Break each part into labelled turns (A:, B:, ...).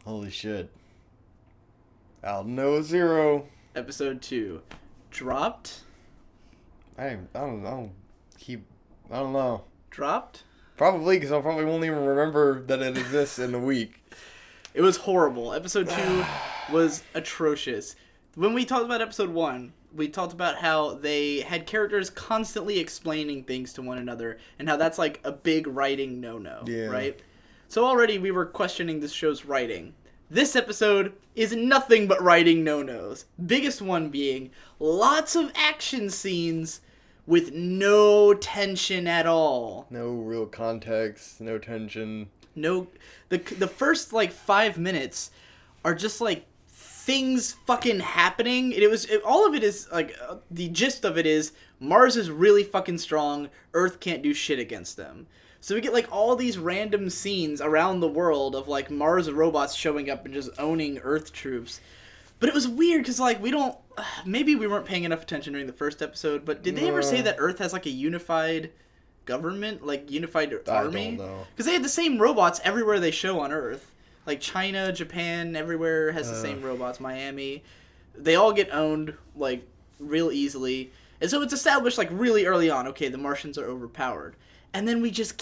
A: Holy shit. Aldnoah.Zero.
B: Episode 2. Dropped?
A: I don't know.
B: Dropped?
A: Probably, because I probably won't even remember that it exists in a week.
B: It was horrible. Episode 2 was atrocious. When we talked about episode 1, we talked about how they had characters constantly explaining things to one another, and how that's like a big writing no-no, right? So already we were questioning this show's writing. This episode is nothing but writing no-nos. Biggest one being lots of action scenes with no tension at all.
A: No real context, no tension.
B: No, the first like 5 minutes are just like things fucking happening. All of it is like the gist of it is Mars is really fucking strong. Earth can't do shit against them. So we get like all these random scenes around the world of like Mars robots showing up and just owning Earth troops. But it was weird because like maybe we weren't paying enough attention during the first episode, but did they ever say that Earth has like a unified government, like unified army?
A: I don't know.
B: Because they had the same robots everywhere they show on Earth. Like China, Japan, everywhere has the same robots. Miami. They all get owned like real easily. And so it's established like really early on, okay, the Martians are overpowered. And then we just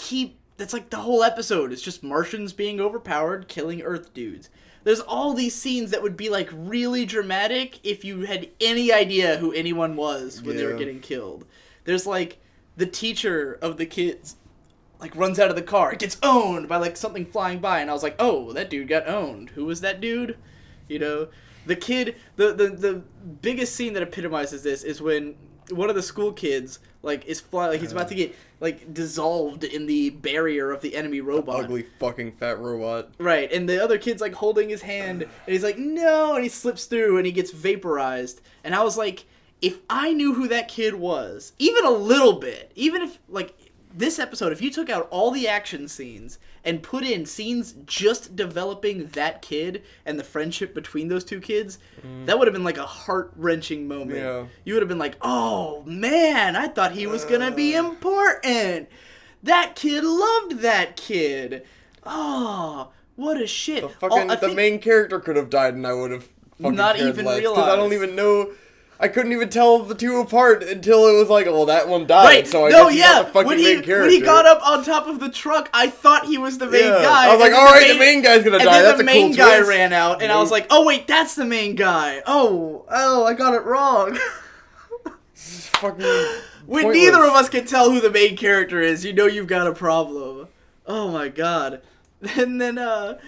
B: that's like the whole episode. It's just Martians being overpowered, killing Earth dudes. There's all these scenes that would be like really dramatic if you had any idea who anyone was when they were getting killed. There's like the teacher of the kids like runs out of the car. It gets owned by like something flying by, and I was like, oh, that dude got owned. Who was that dude? You know, the kid. The biggest scene that epitomizes this is when one of the school kids like is he's about to get like dissolved in the barrier of the enemy robot.
A: Ugly fucking fat robot.
B: Right, and the other kid's like holding his hand, and he's like, no, and he slips through and he gets vaporized. And I was like, if I knew who that kid was, even a little bit, even if like this episode, if you took out all the action scenes and put in scenes just developing that kid and the friendship between those two kids, that would have been like a heart-wrenching moment.
A: Yeah.
B: You would have been like, oh man, I thought he was gonna be important. That kid loved that kid. Oh, what a shit.
A: The main character could have died and I would have fucking
B: not
A: cared
B: even
A: less.
B: realized.
A: Because I don't even know. I couldn't even tell the two apart until it was like, well, that one died,
B: right.
A: so I guess he's not the fucking main character.
B: When he got up on top of the truck, I thought he was the main guy.
A: I was like, alright, the main guy's gonna die. That's a cool twist.
B: And then the main guy ran out, and I was like, oh wait, that's the main guy. Oh, I got it wrong.
A: Fucking
B: when neither of us can tell who the main character is, you know you've got a problem. Oh my god. And then, so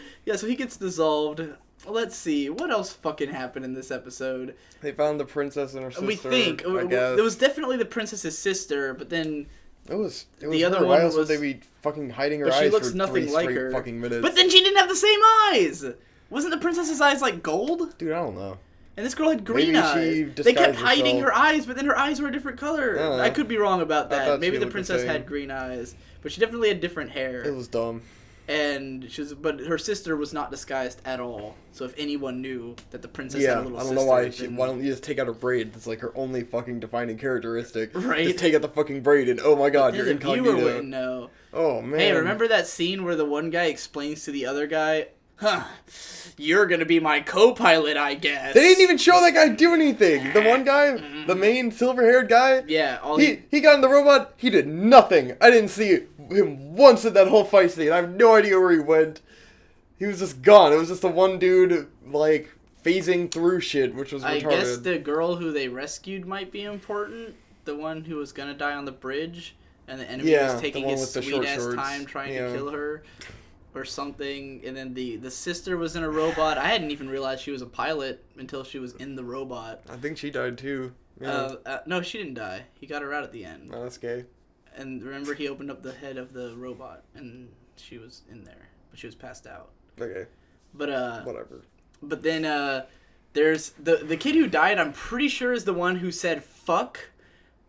B: he gets dissolved. Let's see, what else fucking happened in this episode?
A: They found the princess and her sister.
B: We think.
A: I guess.
B: It was definitely the princess's sister, but then
A: it was
B: the other
A: her.
B: one
A: Why else
B: was.
A: would they be fucking hiding her
B: but
A: eyes
B: she looks
A: for
B: nothing
A: 3
B: like
A: straight
B: her.
A: fucking minutes?
B: But then she didn't have the same eyes. Wasn't the princess's eyes like gold?
A: Dude, I don't know.
B: And this girl had green
A: Maybe
B: eyes.
A: she
B: They kept hiding
A: herself.
B: her eyes, but then her eyes were a different color. I could be wrong about that. Maybe the princess had green eyes, but she definitely had different hair.
A: It was dumb.
B: And but her sister was not disguised at all. So if anyone knew that the princess had a little sister,
A: I don't know why don't you just take out her braid? That's like her only fucking defining characteristic.
B: Right.
A: Just take out the fucking braid and oh my god, you're incognito.
B: The viewer wouldn't know.
A: Oh man.
B: Hey, remember that scene where the one guy explains to the other guy, you're gonna be my co-pilot, I guess.
A: They didn't even show that guy do anything. The one guy, the main silver-haired guy.
B: Yeah,
A: he got in the robot. He did nothing. I didn't see him once in that whole fight scene. I have no idea where he went. He was just gone. It was just the one dude like phasing through shit, which was retarded.
B: I guess the girl who they rescued might be important. The one who was gonna die on the bridge, and the enemy was taking his sweet-ass time trying to kill her. Or something, and then the sister was in a robot. I hadn't even realized she was a pilot until she was in the robot.
A: I think she died too. Yeah.
B: No, she didn't die. He got her out at the end.
A: Oh, that's gay.
B: And remember, he opened up the head of the robot, and she was in there, but she was passed out.
A: Okay.
B: But
A: whatever.
B: But then there's the kid who died. I'm pretty sure is the one who said "fuck"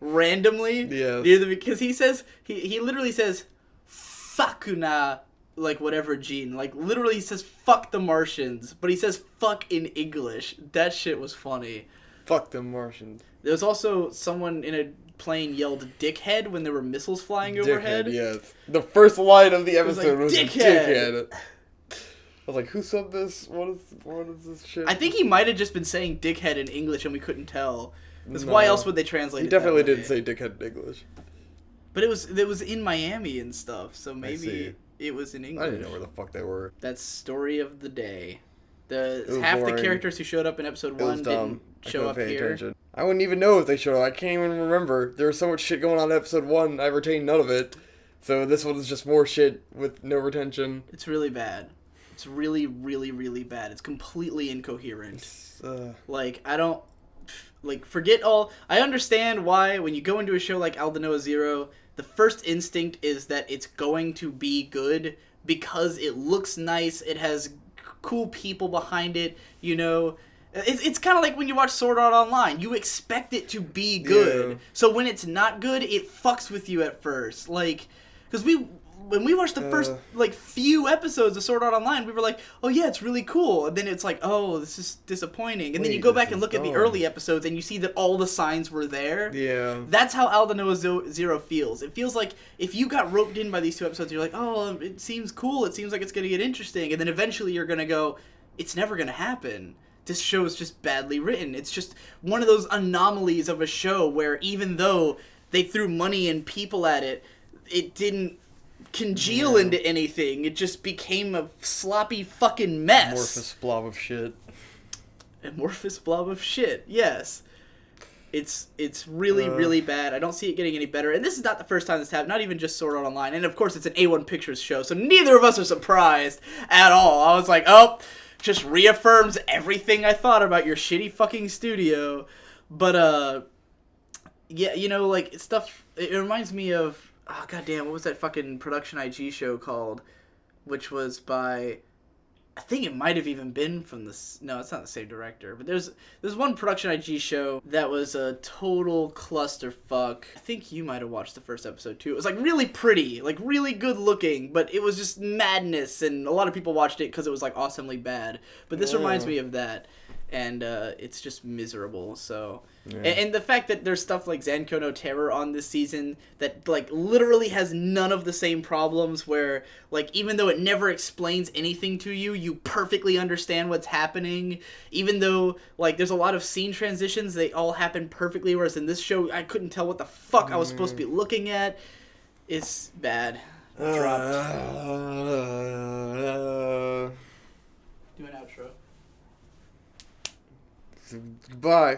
B: randomly.
A: Yeah.
B: Because he says he literally says "fuckuna." Like whatever gene, like literally he says fuck the Martians, but he says fuck in English. That shit was funny.
A: Fuck the Martians.
B: There was also someone in a plane yelled dickhead when there were missiles flying overhead.
A: Yes. The first line of the episode was
B: dickhead.
A: was like, who said this? What is this shit?
B: I think he might have just been saying dickhead in English and we couldn't tell. Because
A: No.
B: why else would they translate
A: He
B: it that
A: definitely
B: way?
A: didn't say dickhead in English.
B: But it was in Miami and stuff, so
A: see.
B: maybe it was in English.
A: I didn't know where the fuck they were.
B: That's story of the day.
A: It was
B: Half
A: boring.
B: the characters who showed up in episode
A: It was
B: 1
A: dumb.
B: didn't
A: I
B: show
A: couldn't
B: up
A: pay
B: here.
A: attention. I wouldn't even know if they showed up. I can't even remember. There was so much shit going on in episode 1, I retained none of it. So this one is just more shit with no retention.
B: It's really bad. It's really, really, really bad. It's completely incoherent. Like, I don't... Like, forget all... I understand why, when you go into a show like Aldnoah.Zero, the first instinct is that it's going to be good because it looks nice, it has cool people behind it, you know... It's kind of like when you watch Sword Art Online. You expect it to be good.
A: Yeah.
B: So when it's not good, it fucks with you at first. Like... Because when we watched the first, like, few episodes of Sword Art Online, we were like, oh yeah, it's really cool. And then it's like, oh, this is disappointing. And then you go back and look at the early episodes and you see that all the signs were there.
A: Yeah.
B: That's how Aldnoah.Zero feels. It feels like if you got roped in by these 2 episodes, you're like, oh, it seems cool. It seems like it's going to get interesting. And then eventually you're going to go, it's never going to happen. This show is just badly written. It's just one of those anomalies of a show where even though they threw money and people at it, it didn't congeal into anything. It just became a sloppy fucking mess.
A: Amorphous blob of shit.
B: Amorphous blob of shit, yes. It's really, really bad. I don't see it getting any better. And this is not the first time this happened, not even just Sword Art Online. And of course it's an A1 Pictures show, so neither of us are surprised at all. I was like, oh, just reaffirms everything I thought about your shitty fucking studio. But, yeah, you know, like, stuff, it reminds me of, oh, goddamn, what was that fucking Production IG show called? Which was by, I think it might have even been from no, it's not the same director. But there's one Production IG show that was a total clusterfuck. I think you might have watched the first episode too. It was like really pretty, like really good looking, but it was just madness. And a lot of people watched it because it was like awesomely bad. But this reminds me of that. And it's just miserable, so... Yeah. And the fact that there's stuff like Zanko no Terror on this season that, like, literally has none of the same problems where, like, even though it never explains anything to you, you perfectly understand what's happening. Even though, like, there's a lot of scene transitions, they all happen perfectly, whereas in this show, I couldn't tell what the fuck I was supposed to be looking at. It's bad. Dropped. Do an outro.
A: Bye.